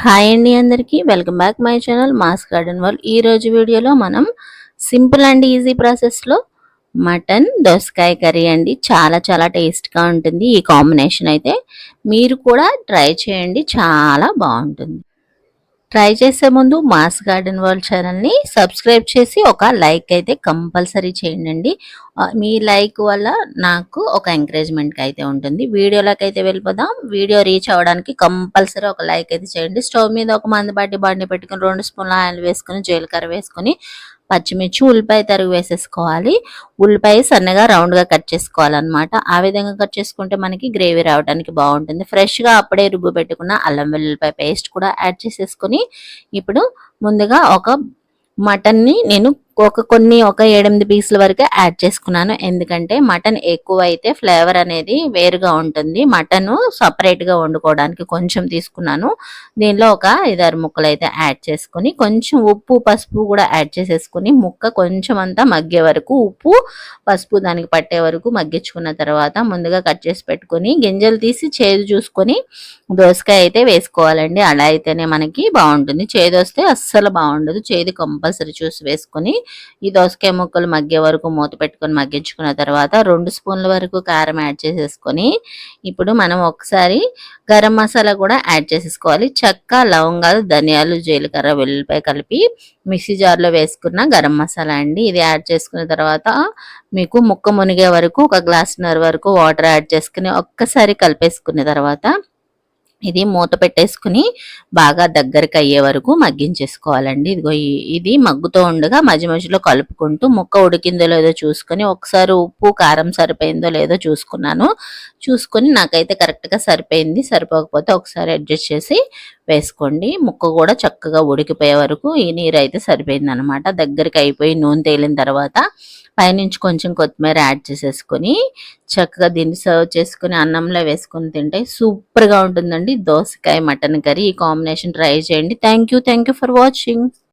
Hi అండి అందరికీ welcome back my channel MOS garden world. ఈ రోజు వీడియోలో మనం సింపుల్ అండ్ ఈజీ ప్రాసెస్లో మటన్ దోసకాయ కర్రీ అండి. చాలా చాలా టేస్ట్గా ఉంటుంది. ఈ కాంబినేషన్ అయితే మీరు కూడా ట్రై చేయండి, చాలా బాగుంటుంది. ట్రై చేసే ముందు మాస్ గార్డెన్ వరల్డ్ ఛానల్ని సబ్స్క్రైబ్ చేసి ఒక లైక్ అయితే కంపల్సరీ చేయండి. మీ లైక్ వల్ల నాకు ఒక ఎంకరేజ్మెంట్కి అయితే ఉంటుంది. వీడియోలోకి అయితే వెళ్ళిపోదాం. వీడియో రీచ్ అవ్వడానికి కంపల్సరీ ఒక లైక్ అయితే చేయండి. స్టవ్ మీద ఒక మందపాటి బండి పెట్టుకుని 2 స్పూన్ల ఆయిల్ వేసుకుని జీలకర్ర వేసుకొని పచ్చిమిర్చి ఉల్లిపాయ తరుగు వేసేసుకోవాలి. ఉల్లిపాయ సన్నగా రౌండ్గా కట్ చేసుకోవాలన్నమాట. ఆ విధంగా కట్ చేసుకుంటే మనకి గ్రేవీ రావడానికి బాగుంటుంది. ఫ్రెష్గా అప్పుడే రుబ్బు పెట్టుకున్న అల్లం వెల్లుల్లిపాయ పేస్ట్ కూడా యాడ్ చేసేసుకొని ఇప్పుడు ముందుగా ఒక మటన్ని నేను ఒక 7-8 పీసుల వరకు యాడ్ చేసుకున్నాను. ఎందుకంటే మటన్ ఎక్కువ అయితే ఫ్లేవర్ అనేది వేరుగా ఉంటుంది. మటన్ సపరేట్గా వండుకోవడానికి కొంచెం తీసుకున్నాను. దీనిలో ఒక 5-6 ముక్కలు అయితే యాడ్ చేసుకొని కొంచెం ఉప్పు పసుపు కూడా యాడ్ చేసేసుకుని ముక్క కొంచెం అంతా మగ్గే వరకు ఉప్పు పసుపు దానికి పట్టే వరకు మగ్గించుకున్న తర్వాత ముందుగా కట్ చేసి పెట్టుకొని గింజలు తీసి చేదు చూసుకొని దోసకాయ అయితే వేసుకోవాలండి. అలా అయితేనే మనకి బాగుంటుంది. చేదు వస్తే అస్సలు బాగుండదు. చేదు కంపల్సరీ చూసి వేసుకొని ఈ దోసకాయ ముక్కలు మగ్గే వరకు మూత పెట్టుకొని మగ్గించుకున్న తర్వాత 2 స్పూన్ల వరకు కారం యాడ్ చేసేసుకొని ఇప్పుడు మనం ఒకసారి గరం మసాలా కూడా యాడ్ చేసేసుకోవాలి. చెక్క లవంగాలు ధనియాలు జీలకర్ర వెల్లుల్లిపాయ కలిపి మిక్సీ జార్లో వేసుకున్న గరం మసాలా అండి. ఇది యాడ్ చేసుకున్న తర్వాత మీకు ముక్క మునిగే వరకు 1 గ్లాసున్నర వరకు వాటర్ యాడ్ చేసుకుని ఒక్కసారి కలిపేసుకున్న తర్వాత ఇది మూత పెట్టేసుకుని బాగా దగ్గరికి అయ్యే వరకు మగ్గించేసుకోవాలండి. ఇదిగో ఇది మగ్గుతూ ఉండగా మధ్య మధ్యలో కలుపుకుంటూ ముక్క ఉడికిందో లేదో చూసుకొని ఒకసారి ఉప్పు కారం సరిపోయిందో లేదో చూసుకున్నాను. చూసుకొని నాకైతే కరెక్ట్గా సరిపోయింది. సరిపోకపోతే ఒకసారి అడ్జస్ట్ చేసి వేసుకోండి. ముక్క కూడా చక్కగా ఉడికిపోయే వరకు ఈ నీరు అయితే సరిపోయింది అనమాట. దగ్గరికి అయిపోయి నూనె తేలిన తర్వాత పైనుంచి కొంచెం కొత్తిమీర యాడ్ చేసేసుకొని చక్కగా దీన్ని సర్వ్ చేసుకుని అన్నంలో వేసుకొని తింటే సూపర్గా ఉంటుందండి దోసకాయ మటన్ కర్రీ. ఈ కాంబినేషన్ ట్రై చేయండి. Thank you for watching.